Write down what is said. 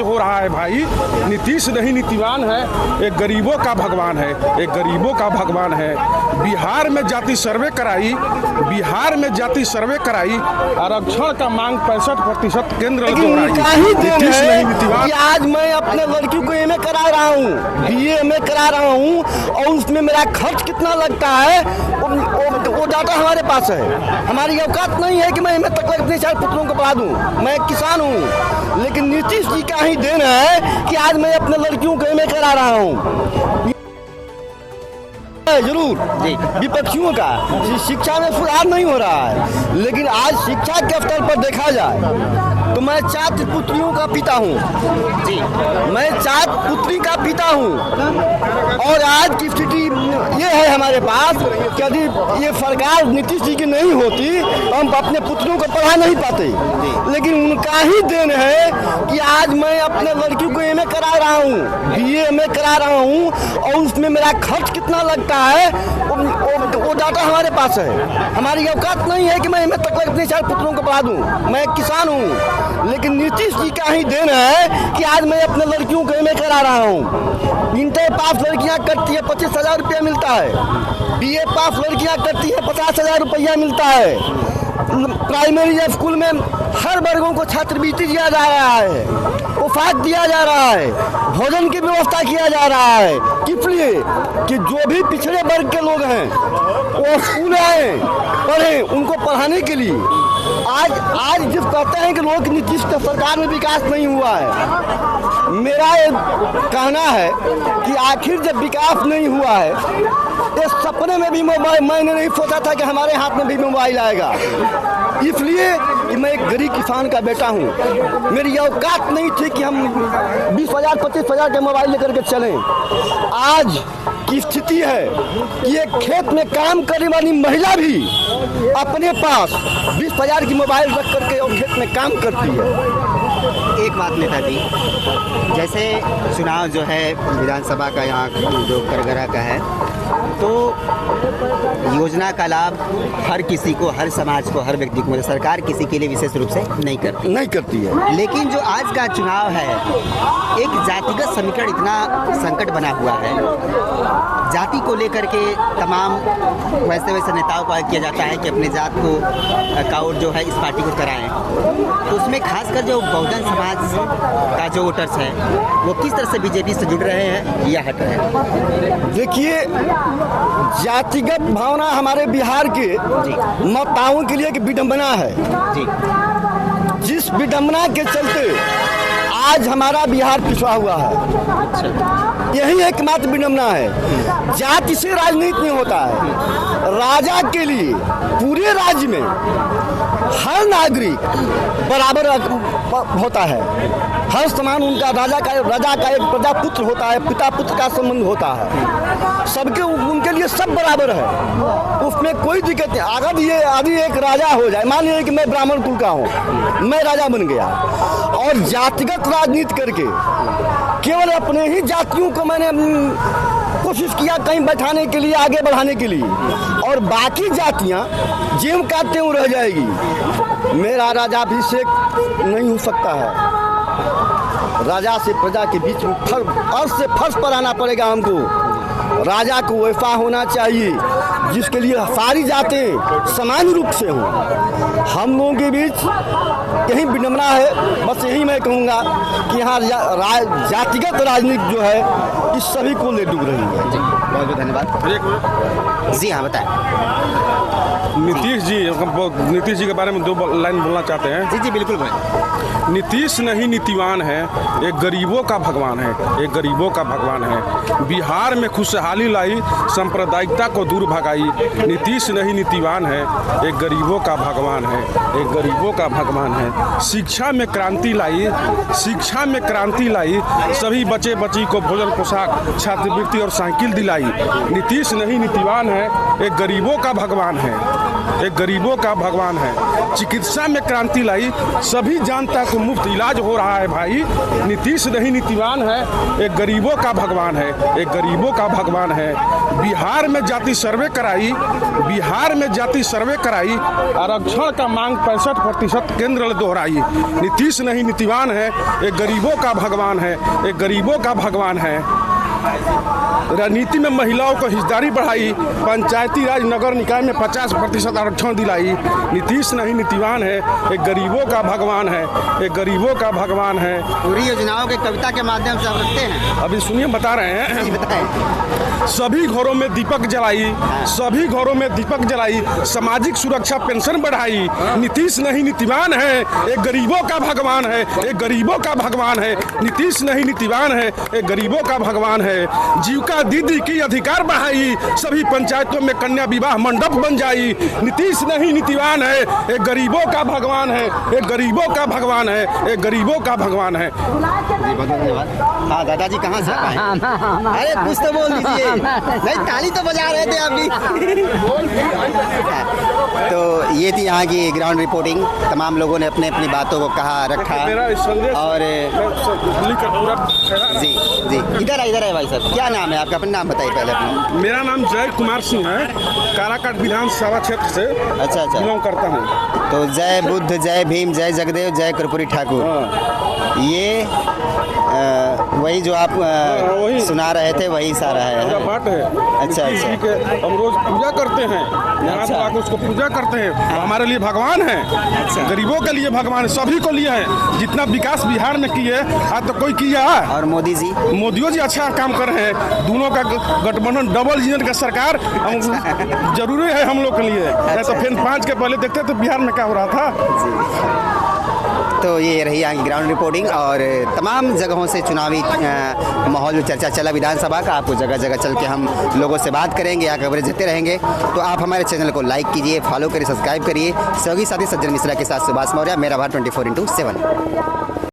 हो रहा है भाई। नीतीश नहीं नीतिवान है, एक गरीबों का भगवान है, एक गरीबों का भगवान है। बिहार में जाति सर्वे कराई, बिहार में जाति सर्वे कराई, आरक्षण का मांग 65% केंद्र नीतीश नहीं नीतिवान। आज मैं अपने लड़की को एमए करा रहा हूँ, बीए एमए करा रहा हूँ, और उसमें मेरा खर्च कितना लगता है वो डाटा हमारे पास है। हमारी औकात नहीं है कि मैं एमए तक अपने 4 पुत्रों को पढ़ा दूँ। मैं एक किसान हूँ, लेकिन नीतीश जी का ही देन है कि आज मैं अपने लड़कियों को एमए करा रहा हूँ। जरूर विपक्षियों का शिक्षा में सुधार नहीं हो रहा है, लेकिन आज शिक्षा के स्तर पर देखा जाए तो मैं 4 पुत्रियों का पिता हूँ जी, मैं 4 पुत्री का पिता हूँ। और आज की स्थिति ये है हमारे पास कि यदि ये सरकार नीतीश जी की नहीं होती तो हम अपने पुत्रों को पढ़ा नहीं पाते, लेकिन उनका ही देन है कि आज मैं अपने लड़की को एमए करा रहा हूँ, बीए एमए करा रहा हूँ, और उसमें मेरा खर्च कितना लगता है वो डाटा हमारे पास है। हमारी औकात नहीं है कि मैं एमए तक अपने 4 पुत्रों को पढ़ा दूँ। मैं एक किसान हूँ, लेकिन नीतीश जी का ही देन है कि आज मैं अपने लड़कियों को एमए करा रहा हूँ। इंटर पास लड़कियाँ करती है 25,000 रुपया मिलता है, बीए पास लड़कियाँ करती है 50,000 रुपया मिलता है। प्राइमरी स्कूल में हर वर्गों को छात्रवृत्ति दिया जा रहा है, पोशाक दिया जा रहा है, भोजन की व्यवस्था किया जा रहा है। इसलिए कि जो भी पिछड़े वर्ग के लोग हैं वो स्कूल आए पढ़े, उनको पढ़ाने के लिए। आज जिस कहते हैं कि लोग नीतीश सरकार में विकास नहीं हुआ है, मेरा ये कहना है कि आखिर जब विकास नहीं हुआ है, इस सपने में भी मैंने नहीं सोचा था कि हमारे हाथ में भी मोबाइल आएगा। इसलिए कि मैं एक गरीब किसान का बेटा हूँ, मेरी औकात नहीं थी कि हम 20,000 25,000 के मोबाइल लेकर के चलें। आज की स्थिति है कि एक खेत में काम करने वाली महिला भी अपने पास 20,000 की मोबाइल रख करके और खेत में काम करती है। एक बात नेताजी, जैसे चुनाव जो है विधानसभा का यहाँ जो करगरा का है, तो योजना का लाभ हर किसी को, हर समाज को, हर व्यक्ति को, सरकार किसी के लिए विशेष रूप से नहीं करती है। लेकिन जो आज का चुनाव है, एक जातिगत समीकरण इतना संकट बना हुआ है, जाति को लेकर के तमाम वैसे नेताओं को किया जाता है कि अपने जात को का वोट जो है इस पार्टी को कराएं, तो उसमें खासकर जो बहुजन समाज का जो वोटर्स है वो किस तरह से बीजेपी से जुड़ रहे हैं या हट रहे हैं? देखिए, जातिगत भावना हमारे बिहार के मतदाताओं के लिए एक विडंबना है जी। जिस विडंबना के चलते आज हमारा बिहार पिछड़ा हुआ है, यही एकमात्र विडंबना है। जाति से राजनीति नहीं होता है। राजा के लिए पूरे राज्य में हर नागरिक बराबर होता है, हर समान उनका राजा का एक प्रजा पुत्र होता है, पिता पुत्र का संबंध होता है, सबके उनके लिए सब बराबर है, उसमें कोई दिक्कत नहीं। अगर ये अभी एक राजा हो जाए, मान लीजिए कि मैं ब्राह्मण कुल का हूँ, मैं राजा बन गया और जातिगत राजनीति करके केवल अपने ही जातियों को मैंने कोशिश किया कहीं बैठाने के लिए, आगे बढ़ाने के लिए, और बाकी जातियां जेम काटते हुए रह जाएगी। मेरा राजाभिषेक नहीं हो सकता है। राजा से प्रजा के बीच में अर्श से फर्श पर आना पड़ेगा हमको। राजा को वैसा होना चाहिए जिसके लिए सारी जातें समान रूप से हों। हम लोगों के बीच यही विडंबना है। बस यही मैं कहूँगा कि यहाँ जातिगत राजनीति जो है इस सभी को ले डूब रही है। बहुत बहुत धन्यवाद। जी हाँ, बताएं। नीतीश जी के बारे में 2 लाइन बोलना चाहते हैं। जी बिल्कुल भाई। नीतीश नहीं नीतिवान है, एक गरीबों का भगवान है, एक गरीबों का भगवान है। बिहार में खुशहाली लाई, सांप्रदायिकता को दूर भगाई। नीतीश नहीं नीतिवान है, एक गरीबों का भगवान है, एक गरीबों का भगवान है। शिक्षा में क्रांति लाई, शिक्षा में क्रांति लाई, सभी बच्चे बच्ची को भोजन, पोशाक, छात्रवृत्ति और साइकिल दिलाई। नीतीश नहीं नीतिवान है, एक गरीबों का भगवान है। एक गरीबों का भगवान है। चिकित्सा में क्रांति लाई, सभी जनता को मुफ्त इलाज हो रहा है भाई। नीतीश नहीं नीतिवान है, एक गरीबों का भगवान है, एक गरीबों का भगवान है। बिहार में जाति सर्वे कराई, बिहार में जाति सर्वे कराई, आरक्षण का मांग 65% केंद्र दोहराई। नीतीश नहीं नीतिवान है, एक गरीबों का भगवान है, एक गरीबों का भगवान है। राजनीति में महिलाओं को हिस्सेदारी बढ़ाई, पंचायती राज नगर निकाय में 50% आरक्षण दिलाई। नीतीश नहीं नीतिवान है, एक गरीबों का भगवान है, एक गरीबों का भगवान है। पूरी योजनाओं के कविता के माध्यम से आप रखते हैं। अभी सुनिए बता रहे हैं। जी बताएं। सभी घरों में दीपक जलाई, सभी घरों में दीपक जलाई, सामाजिक सुरक्षा पेंशन बढ़ाई। नीतीश नहीं नीतिवान है, एक गरीबों का भगवान है, एक गरीबों का भगवान है। नीतीश नहीं नीतिवान है, एक गरीबों का भगवान है। जीविका दीदी की अधिकार बढ़ाई, सभी पंचायतों में कन्या विवाह मंडप बन जाई। नीतीश नहीं नीतिवान है, एक गरीबों का भगवान है, एक गरीबों का भगवान है, एक गरीबों का भगवान है। बहुत धन्यवाद। हाँ दादाजी कहाँ से आए? अरे कुछ तो बोल दीजिए। नहीं ताली तो बजा रहे थे आप भी। तो ये थी यहाँ की ग्राउंड रिपोर्टिंग। तमाम लोगों ने अपने अपनी बातों को कहा रखा। और जी जी इधर है भाई साहब, क्या नाम है आपका? अपना नाम बताइए पहले अपना। मेरा नाम जय कुमार सिंह है, काराकाट विधानसभा क्षेत्र से अच्छा बिलोंग करता हूँ। तो जय बुद्ध, जय भीम, जय जगदेव, जय कर्पूरी ठाकुर। ये वही जो आप वही सुना रहे थे वही सारा है। पाठ है। अच्छा जी के हम रोज पूजा करते हैं, यहाँ तो आकर उसको पूजा करते हैं। हमारे लिए भगवान है, गरीबों के लिए भगवान है, सभी को लिए है। जितना विकास बिहार में किए आज तो कोई किया। और मोदी जी जी अच्छा काम कर रहे हैं। दोनों का गठबंधन डबल इंजन का सरकार जरूरी है हम लोग के लिए। तो फिर 5 के पहले देखते तो बिहार में क्या हो रहा था। तो ये रही यहाँ की ग्राउंड रिपोर्टिंग। और तमाम जगहों से चुनावी माहौल में चर्चा चला विधानसभा का। आपको जगह जगह चल के हम लोगों से बात करेंगे, यहाँ कवरेज देते रहेंगे। तो आप हमारे चैनल को लाइक कीजिए, फॉलो करिए, सब्सक्राइब करिए। सहयोगी साथी सज्जन मिश्रा के साथ सुभाष मौर्य, मेरा भारत 24/7।